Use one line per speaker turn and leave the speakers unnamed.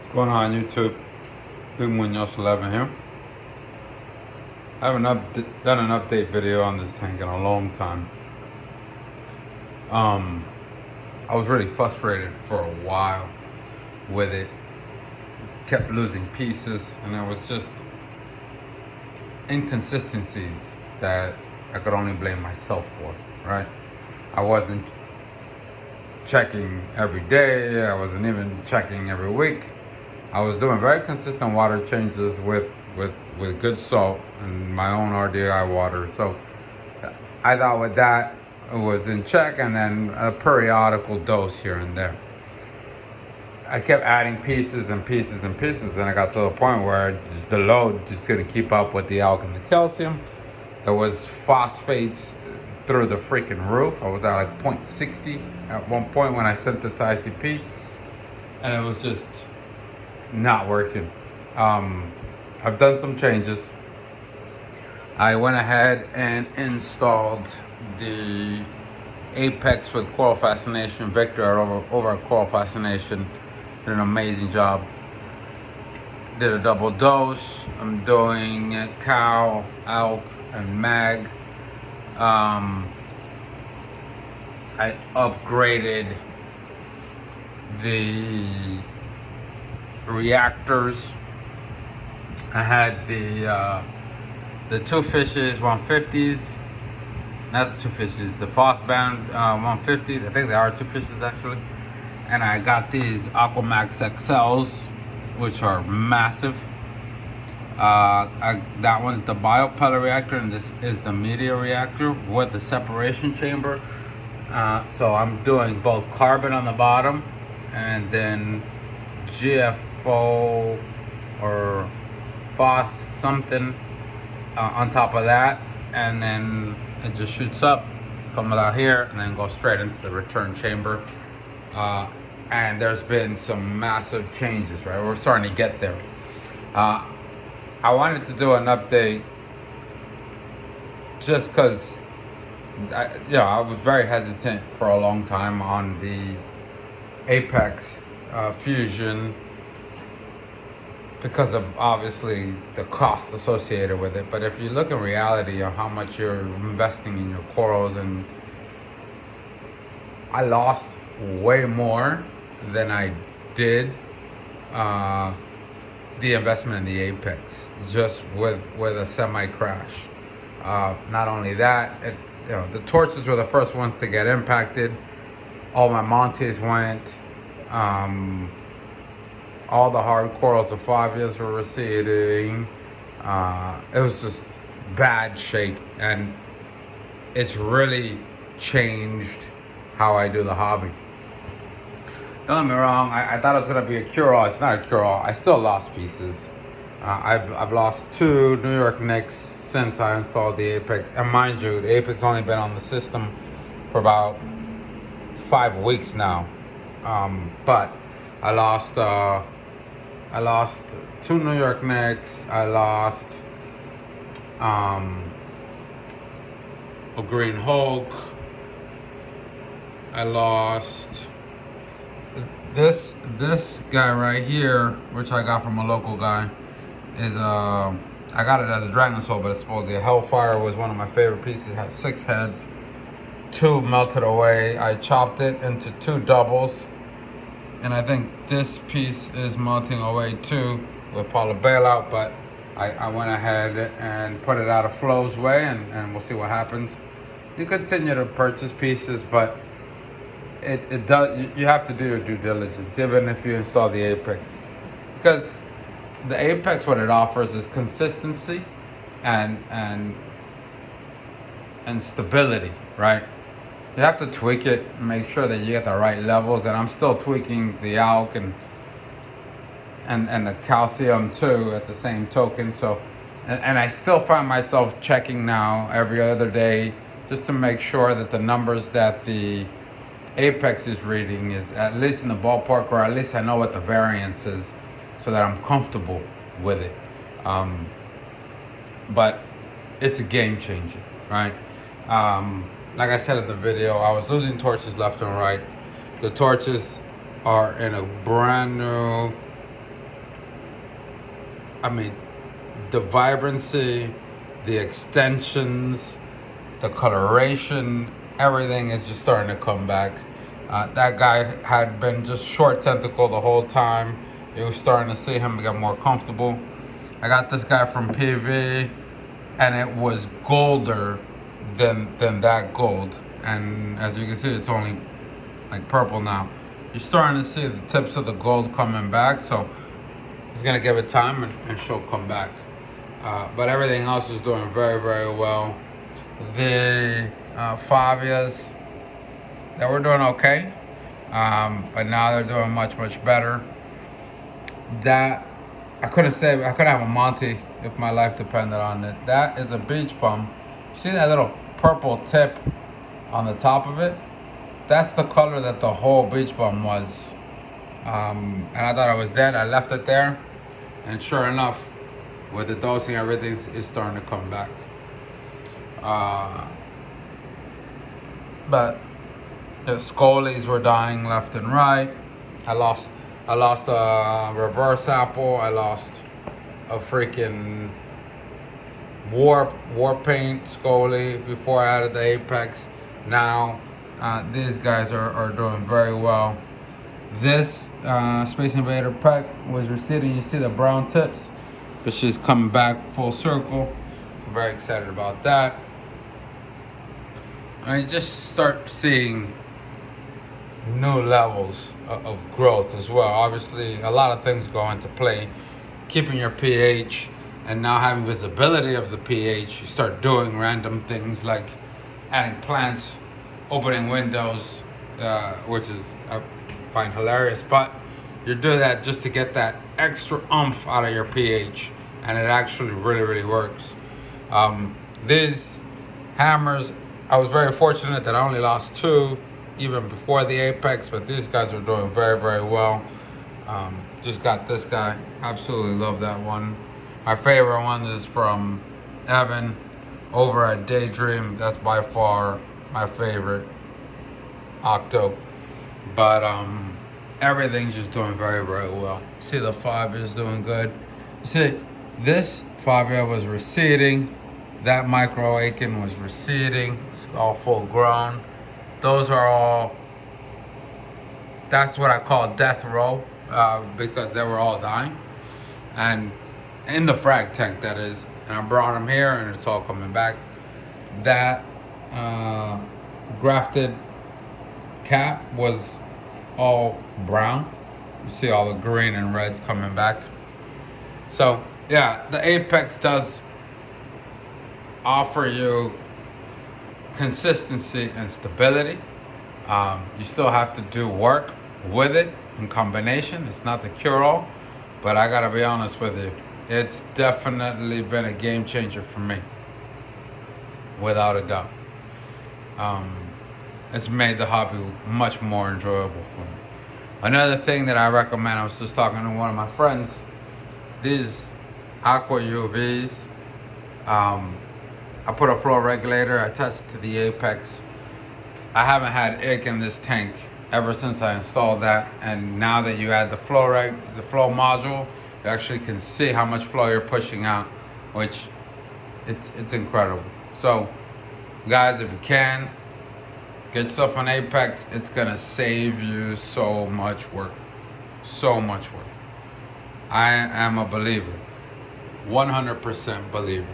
What's going on YouTube? Big Munoz 11 here. I haven't done an update video on this tank in a long time. I was really frustrated for a while with it. Kept losing pieces, and it was just inconsistencies that I could only blame myself for, right? I wasn't checking every day. I wasn't even checking every week. I was doing very consistent water changes with good salt and my own RDI water. So I thought with that it was in check, and then a periodical dose here and there. I kept adding pieces and pieces and pieces, and I got to the point where just the load just couldn't keep up with the alk and the calcium. There was phosphates through the freaking roof. I was at like 0.60 at one point when I sent it to ICP, and it was just not working. I've done some changes. I went ahead and installed the Apex with Coral Fascination. Victor over at Coral Fascination did an amazing job. Did a double dose. I'm doing cow, elk, and mag. I upgraded the reactors. I had the two fishes 150s, not the two fishes, the Fosband 150s. I think they are two fishes actually. And I got these Aquamax XLs, which are massive. That one's the biopellet reactor, and this is the media reactor with the separation chamber. So I'm doing both carbon on the bottom and then GFO or Phos something on top of that, and then it just shoots up, comes out here, and then goes straight into the return chamber. And there's been some massive changes, right? We're starting to get there. I wanted to do an update just because I was very hesitant for a long time on the Apex Fusion because of obviously the cost associated with it. But if you look in reality of how much you're investing in your corals, and I lost way more than I did the investment in the Apex just with a semi crash. Not only that, the torches were the first ones to get impacted. All my Montes went. All the hard corals, the 5 years were receding. It was just bad shape, and it's really changed how I do the hobby. Don't get me wrong, I thought it was gonna be a cure-all. It's not a cure-all. I still lost pieces. I've lost 2 New York Nicks since I installed the Apex. And mind you, the Apex only been on the system for about 5 weeks now. But I lost 2 New York Nicks. I lost a Green Hulk. I lost this guy right here, which I got from a local guy. I got it as a Dragon Soul, but it's supposed to be a Hellfire. Was one of my favorite pieces. It had 6 heads. 2 melted away. I chopped it into 2 doubles. And I think this piece is melting away too with poly bailout, but I went ahead and put it out of Flow's way, and we'll see what happens. You continue to purchase pieces, but it does. You have to do your due diligence, even if you install the Apex, because the Apex, what it offers is consistency and stability, right? You have to tweak it, make sure that you get the right levels, and I'm still tweaking the alk and the calcium too at the same token. So, and I still find myself checking now every other day just to make sure that the numbers that the Apex is reading is at least in the ballpark, or at least I know what the variance is, so that I'm comfortable with it. But it's a game changer, right? Like I said in the video, I was losing torches left and right. The torches are in a brand new I mean, the vibrancy, the extensions, the coloration, everything is just starting to come back. That guy had been just short tentacle the whole time. You was starting to see him get more comfortable. I got this guy from PV, and it was golder than that gold. And as you can see, it's only like purple now. You're starting to see the tips of the gold coming back, so he's gonna give it time, and she'll come back. But everything else is doing very, very well. The Favias, they were doing okay, but now they're doing much, much better. That I couldn't have a Monty if my life depended on it. That is a beach bum. See that little purple tip on the top of it? That's the color that the whole beach bum was. And I thought it was dead. I left it there, and sure enough, with the dosing, everything is starting to come back. But the scolies were dying left and right. I lost a reverse apple. I lost a freaking war paint scolie before I added the apex. Now these guys are doing very well. This Space Invader pet was receding. You see the brown tips, but she's coming back full circle. I'm very excited about that. I just start seeing new levels of growth as well. Obviously, a lot of things go into play. Keeping your pH and now having visibility of the pH, you start doing random things like adding plants, opening windows, which is I find hilarious. But you do that just to get that extra oomph out of your pH, and it actually really, really works. These hammers, I was very fortunate that I only lost 2 even before the apex, but these guys are doing very, very well. Just got this guy. Absolutely love that one. My favorite one is from Evan over at Daydream. That's by far my favorite octo. But everything's just doing very, very well. See, the Fabia is doing good. See, this Fabia was receding. That micro Aiken was receding. It's all full grown. Those are all, that's what I call death row, because they were all dying. And in the frag tank, that is. And I brought them here, and it's all coming back. That grafted cap was all brown. You see all the green and reds coming back. So yeah, the apex does offer you consistency and stability. You still have to do work with it in combination. It's not the cure-all, but I gotta be honest with you, it's definitely been a game changer for me, without a doubt. It's made the hobby much more enjoyable for me. Another thing that I recommend, I was just talking to one of my friends, these aqua UVs. I put a flow regulator attached to the apex. I haven't had ick in this tank ever since I installed that, and now that you add the flow module, you actually can see how much flow you're pushing out, which it's incredible. So guys, if you can, get yourself an apex. It's gonna save you so much work. So much work. I am a believer. 100% believer.